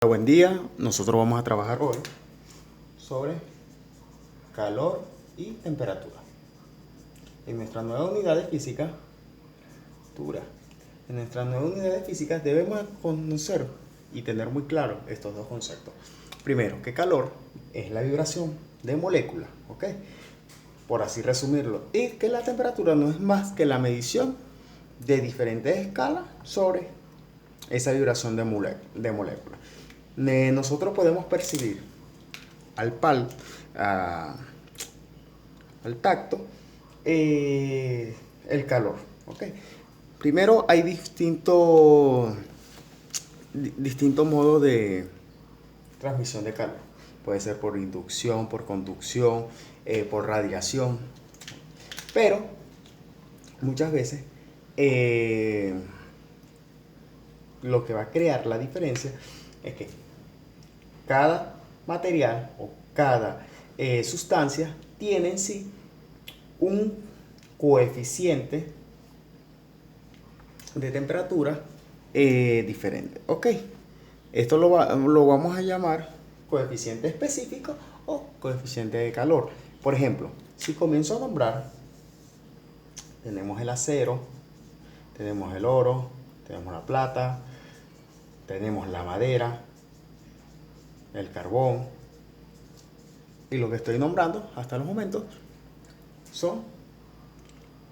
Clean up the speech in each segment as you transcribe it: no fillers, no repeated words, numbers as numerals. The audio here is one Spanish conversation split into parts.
Buen día, nosotros vamos a trabajar hoy sobre calor y temperatura. En nuestra nueva unidad de física, debemos conocer y tener muy claro estos dos conceptos. Primero, que calor es la vibración de moléculas, ¿ok? Por así resumirlo. Y que la temperatura no es más que la medición de diferentes escalas sobre esa vibración de moléculas. Nosotros podemos percibir al tacto el calor. ¿Okay? Primero hay distintos modos de transmisión de calor. Puede ser por inducción, por conducción, por radiación. Pero muchas veces lo que va a crear la diferencia es que cada material o cada sustancia tiene en sí un coeficiente de temperatura diferente. Ok, esto lo vamos a llamar coeficiente específico o coeficiente de calor. Por ejemplo, si comienzo a nombrar, tenemos el acero, tenemos el oro, tenemos la plata, tenemos la madera, el carbón, y lo que estoy nombrando hasta los momentos son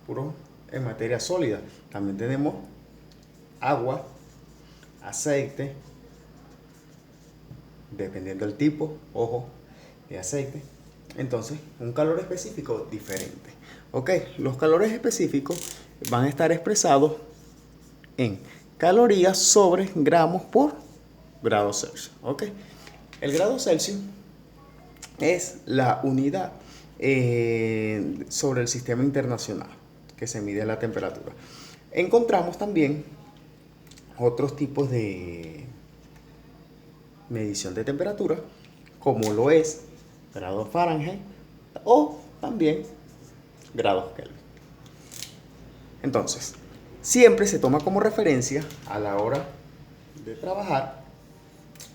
puros en materia sólida. También tenemos agua, aceite, dependiendo del tipo, ojo, de aceite. Entonces, un calor específico diferente. Ok, los calores específicos van a estar expresados en calorías sobre gramos por grado Celsius. Ok, el grado Celsius es la unidad sobre el sistema internacional que se mide la temperatura. Encontramos también otros tipos de medición de temperatura, como lo es grados Fahrenheit o también grados Kelvin. Entonces, siempre se toma como referencia a la hora de trabajar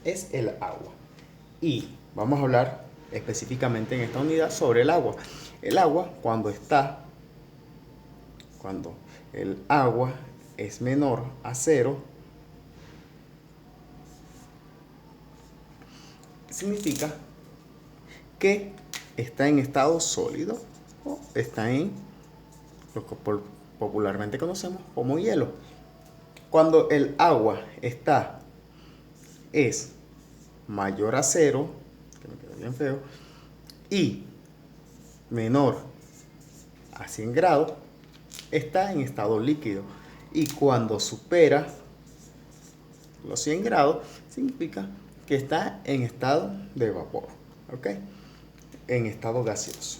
es el agua. Y vamos a hablar específicamente en esta unidad sobre el agua. El agua, cuando el agua es menor a 0, significa que está en estado sólido o está en lo que popularmente conocemos como hielo. Cuando el agua es mayor a 0, que me quedó bien feo, y menor a 100 grados, está en estado líquido. Y cuando supera los 100 grados, significa que está en estado de vapor, ¿ok? En estado gaseoso.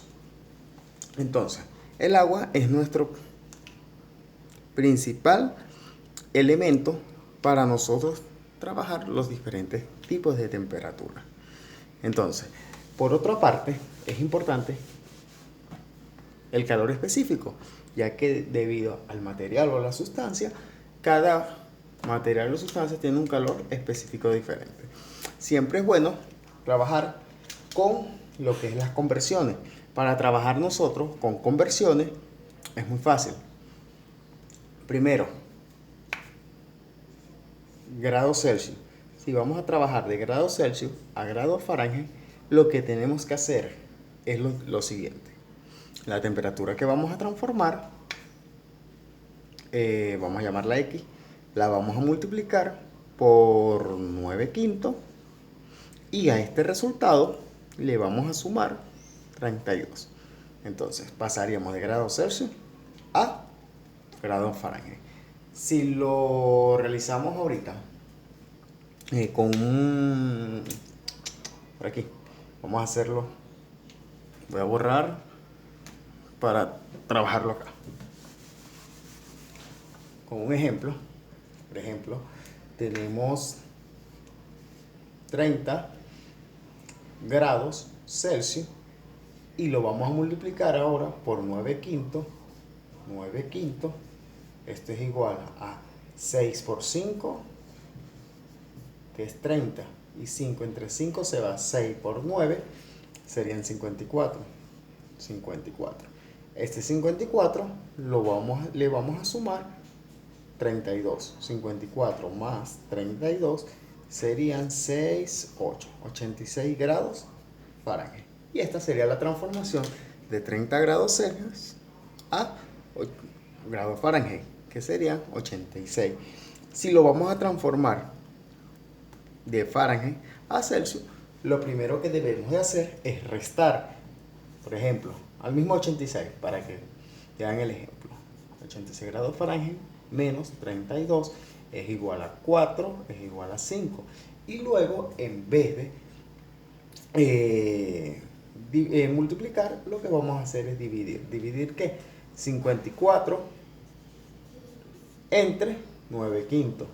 Entonces, el agua es nuestro principal elemento para nosotros trabajar los diferentes tipos de temperatura. Entonces, por otra parte, es importante el calor específico, ya que debido al material o a la sustancia, cada material o sustancia tiene un calor específico diferente. Siempre es bueno trabajar con lo que es las conversiones. Para trabajar nosotros con conversiones es muy fácil. Primero, grados Celsius. Si vamos a trabajar de grados Celsius a grados Fahrenheit, lo que tenemos que hacer es lo siguiente. La temperatura que vamos a transformar, vamos a llamarla X, la vamos a multiplicar por 9 quintos y a este resultado le vamos a sumar 32. Entonces pasaríamos de grados Celsius a grados Fahrenheit. Si lo realizamos ahorita por aquí, vamos a hacerlo, voy a borrar para trabajarlo acá con un ejemplo. Por ejemplo, tenemos 30 grados Celsius y lo vamos a multiplicar ahora por 9 quintos. 9 quintos, esto es igual a 6 por 5, que es 30. y 5 entre 5 se va 6 por 9, serían 54. 54. Este 54 le vamos a sumar 32. 54 más 32 serían 86 grados Fahrenheit. Y esta sería la transformación de 30 grados Celsius a grados Fahrenheit, que serían 86. Si lo vamos a transformar de Fahrenheit a Celsius, lo primero que debemos de hacer es restar. Por ejemplo, al mismo 86, para que vean el ejemplo. 86 grados Fahrenheit menos 32 es igual a 4, es igual a 5. Y luego, en vez de multiplicar, lo que vamos a hacer es dividir. ¿Dividir qué? 54 entre 9 quintos.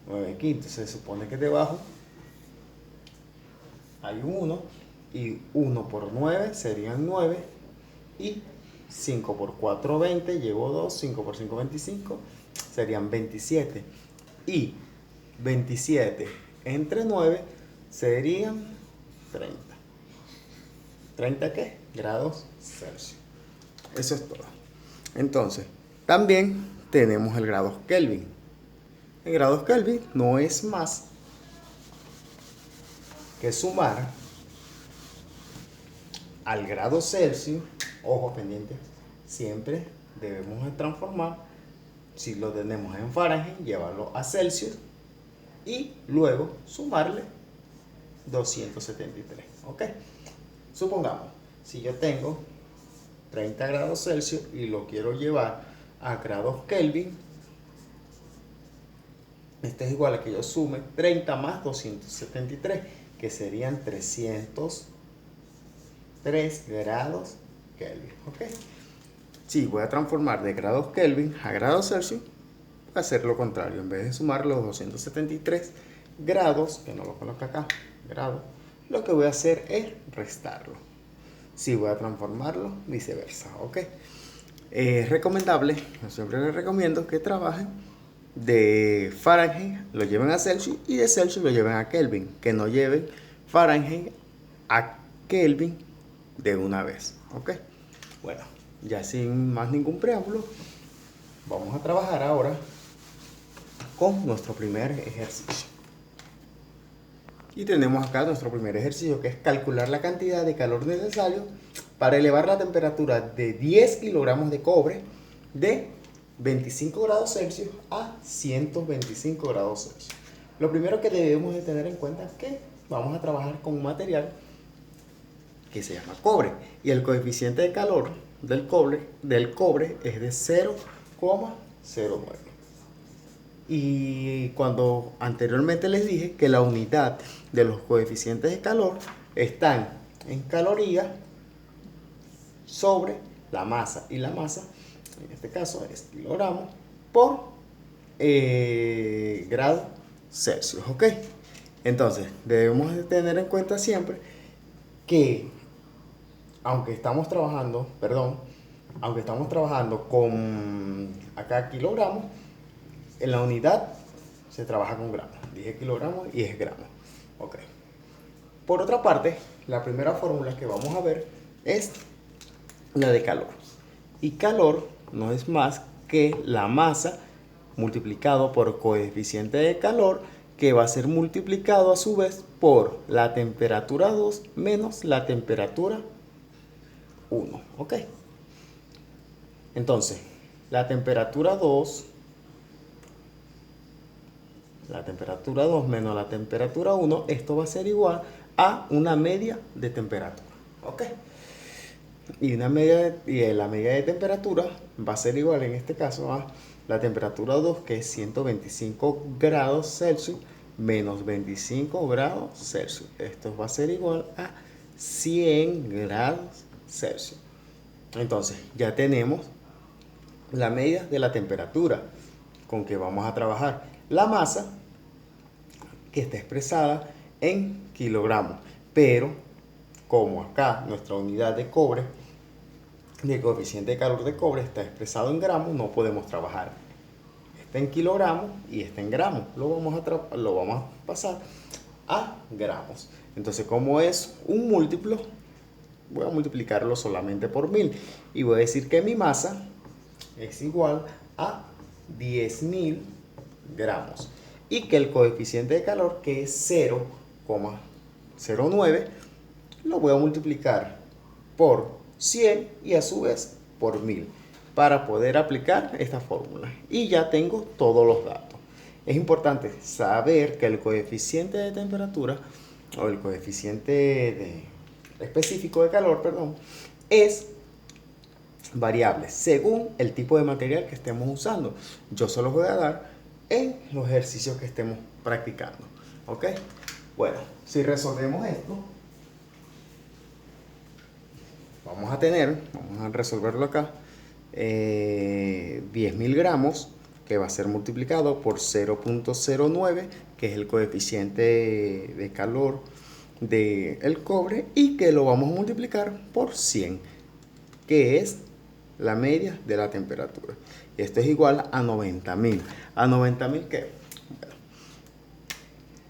9 quintos. Se supone que debajo hay un 1. Y 1 por 9 serían 9. Y 5 por 4, 20. Llevo 2. 5 por 5, 25. Serían 27. Y 27 entre 9 serían 30. ¿30 qué? Grados Celsius. Eso es todo. Entonces, también tenemos el grados Kelvin. El grados Kelvin no es más que sumar al grado Celsius, ojo pendiente, siempre debemos de transformar, si lo tenemos en Fahrenheit, llevarlo a Celsius y luego sumarle 273, ¿ok? Supongamos, si yo tengo 30 grados Celsius y lo quiero llevar a grados Kelvin, este es igual a que yo sume 30 más 273, que serían 303 grados Kelvin, ¿ok? Si voy a transformar de grados Kelvin a grados Celsius, voy a hacer lo contrario. En vez de sumar los 273 grados, que no lo coloco acá, grados, lo que voy a hacer es restarlo. Si voy a transformarlo, viceversa, ¿ok? Es recomendable, yo siempre les recomiendo que trabajen de Fahrenheit, lo lleven a Celsius, y de Celsius lo lleven a Kelvin, que no lleven Fahrenheit a Kelvin de una vez, ¿ok? Bueno, ya sin más ningún preámbulo, vamos a trabajar ahora con nuestro primer ejercicio. Y tenemos acá nuestro primer ejercicio, que es calcular la cantidad de calor necesario para elevar la temperatura de 10 kilogramos de cobre de 25 grados Celsius a 125 grados Celsius. Lo primero que debemos de tener en cuenta es que vamos a trabajar con un material que se llama cobre, y el coeficiente de calor del cobre es de 0,09. Y cuando anteriormente les dije que la unidad de los coeficientes de calor están en calorías sobre la masa, y la masa en este caso es kilogramos por grado Celsius, ¿ok? Entonces debemos de tener en cuenta siempre que aunque estamos trabajando con acá kilogramos, en la unidad se trabaja con gramos. Dije kilogramos y es gramos, ok. Por otra parte, la primera fórmula que vamos a ver es la de calor, y calor no es más que la masa multiplicado por coeficiente de calor, que va a ser multiplicado a su vez por la temperatura 2 menos la temperatura 1, ¿ok? Entonces, la temperatura 2 menos la temperatura 1, esto va a ser igual a una media de temperatura, ¿ok? Y la media de temperatura va a ser igual en este caso a la temperatura 2, que es 125 grados Celsius, menos 25 grados Celsius. Esto va a ser igual a 100 grados Celsius. Entonces, ya tenemos la media de la temperatura con que vamos a trabajar. La masa, que está expresada en kilogramos, pero como acá nuestra unidad de cobre, de coeficiente de calor de cobre, está expresado en gramos, no podemos trabajar. Está en kilogramos y está en gramos. Lo vamos a pasar a gramos. Entonces, como es un múltiplo, voy a multiplicarlo solamente por 1000 y voy a decir que mi masa es igual a 10.000 gramos y que el coeficiente de calor, que es 0,09, lo voy a multiplicar por 100 y a su vez por 1000 para poder aplicar esta fórmula. Y ya tengo todos los datos. Es importante saber que el coeficiente de temperatura o el coeficiente específico de calor, perdón, es variable según el tipo de material que estemos usando. Yo se los voy a dar en los ejercicios que estemos practicando. ¿Ok? Bueno, si resolvemos esto, vamos a resolverlo acá, 10.000 gramos, que va a ser multiplicado por 0,09, que es el coeficiente de calor del cobre, y que lo vamos a multiplicar por 100, que es la media de la temperatura. Esto es igual a 90.000. ¿A 90.000 qué? Bueno,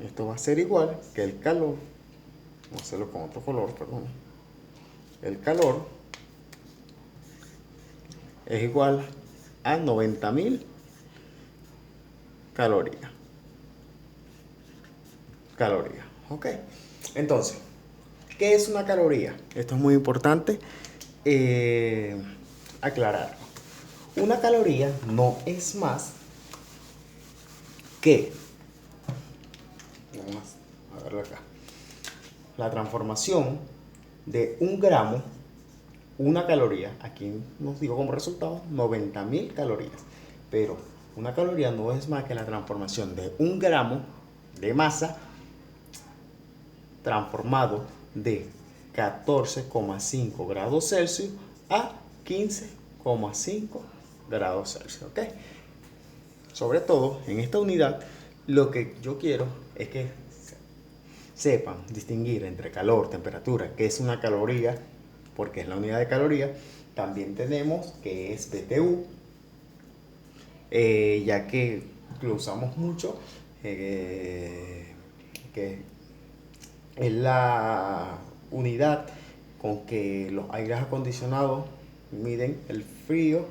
esto va a ser igual que el calor. Vamos a hacerlo con otro color, perdón. El calor es igual a 90.000 calorías. ¿Ok? Entonces, ¿qué es una caloría? Esto es muy importante aclararlo. Una caloría no es más que, vamos a verlo acá, la transformación de un gramo, una caloría, aquí nos dio como resultado 90.000 calorías, pero una caloría no es más que la transformación de un gramo de masa transformado de 14,5 grados Celsius a 15,5 grados Celsius. ¿Ok? Sobre todo en esta unidad, lo que yo quiero es que sepan distinguir entre calor, temperatura, que es una caloría, porque es la unidad de caloría. También tenemos que es BTU, ya que lo usamos mucho, que es la unidad con que los aires acondicionados miden el frío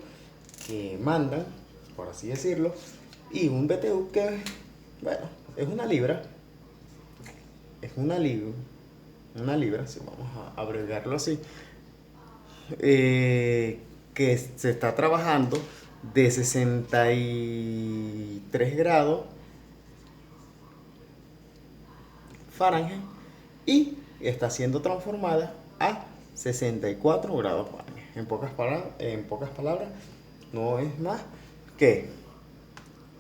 que mandan, por así decirlo, y un BTU que, bueno, es una libra, si vamos a abreviarlo así, que se está trabajando de 63 grados Fahrenheit y está siendo transformada a 64 grados Fahrenheit. En pocas palabras, no es más que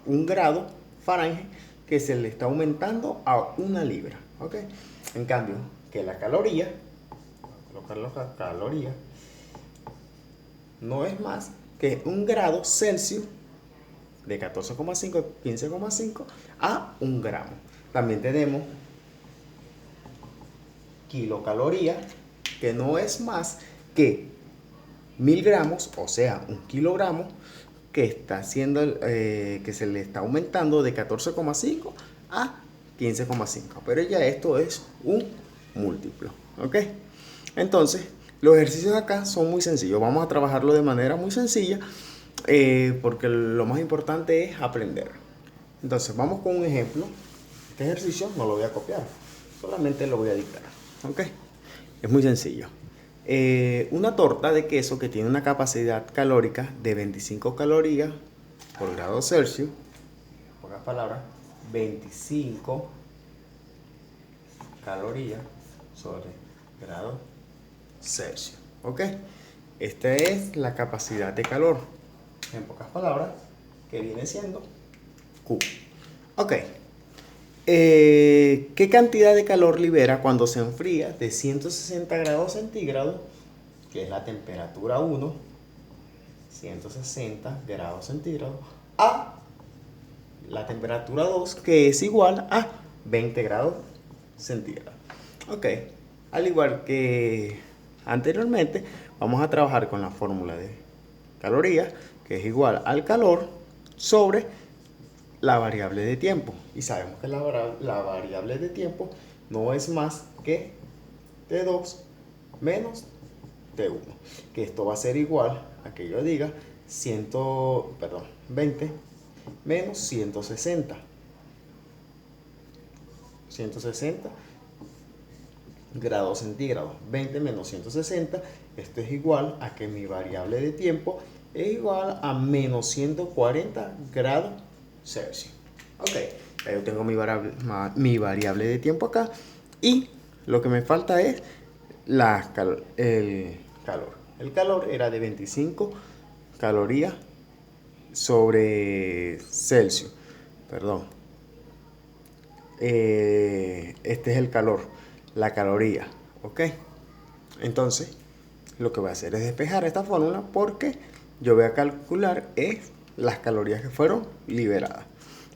un grado Fahrenheit que se le está aumentando a una libra. ¿Ok? En cambio, que la caloría, colocarlo acá, caloría, no es más que un grado Celsius de 14,5, 15,5 a un gramo. También tenemos kilocaloría, que no es más que 1000 gramos, o sea, un kilogramo, que está haciendo, que se le está aumentando de 14,5 a 15,5. Pero ya esto es un múltiplo. ¿Ok? Entonces, los ejercicios acá son muy sencillos. Vamos a trabajarlo de manera muy sencilla, porque lo más importante es aprender. Entonces, vamos con un ejemplo. Este ejercicio no lo voy a copiar, solamente lo voy a dictar. ¿Ok? Es muy sencillo. Una torta de queso que tiene una capacidad calórica de 25 calorías por grado Celsius, en pocas palabras, 25 calorías sobre grado Celsius. ¿Ok? Esta es la capacidad de calor, en pocas palabras, que viene siendo Q. Ok. ¿Qué cantidad de calor libera cuando se enfría de 160 grados centígrados, que es la temperatura 1, 160 grados centígrados, a la temperatura 2, que es igual a 20 grados centígrados? Ok, al igual que anteriormente, vamos a trabajar con la fórmula de calorías, que es igual al calor sobre la variable de tiempo. Y sabemos que la variable de tiempo no es más que T2 menos T1. Que esto va a ser igual a que yo diga 20 menos 160. 160 grados centígrados. 20 menos 160, esto es igual a que mi variable de tiempo es igual a menos 140 grados Celsius. Ok, yo tengo mi variable de tiempo acá y lo que me falta es el calor. El calor era de 25 calorías sobre Celsius. Perdón. Este es el calor, la caloría. Ok. Entonces, lo que voy a hacer es despejar esta fórmula porque yo voy a calcular las calorías que fueron liberadas.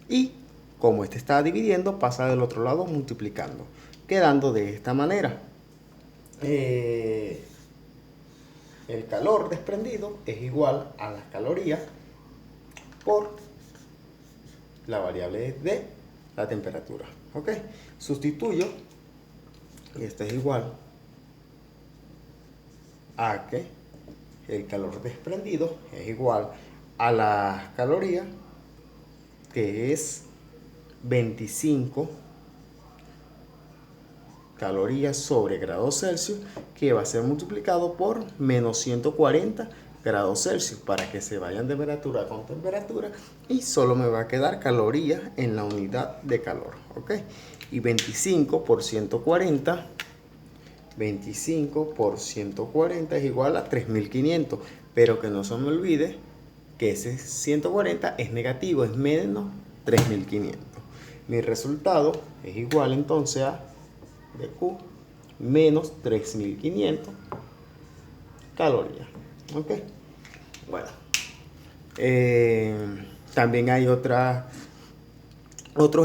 Y como este está dividiendo, pasa del otro lado multiplicando, quedando de esta manera. El calor desprendido es igual a las calorías por la variable de la temperatura. Ok, sustituyo y esto es igual a que el calor desprendido es igual a las calorías, que es 25 calorías sobre grados Celsius, que va a ser multiplicado por menos 140 grados Celsius, para que se vayan temperatura con temperatura y solo me va a quedar calorías en la unidad de calor. ¿Ok? Y 25 por 140, 25 por 140 es igual a 3500, pero que no se me olvide que ese 140 es negativo, es menos 3500. Mi resultado es igual entonces a dQ menos 3500 calorías. Ok, bueno, también hay otro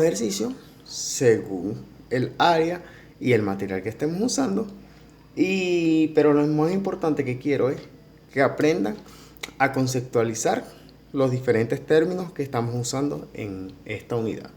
ejercicio según el área y el material que estemos usando, pero lo más importante que quiero es que aprendan a conceptualizar los diferentes términos que estamos usando en esta unidad.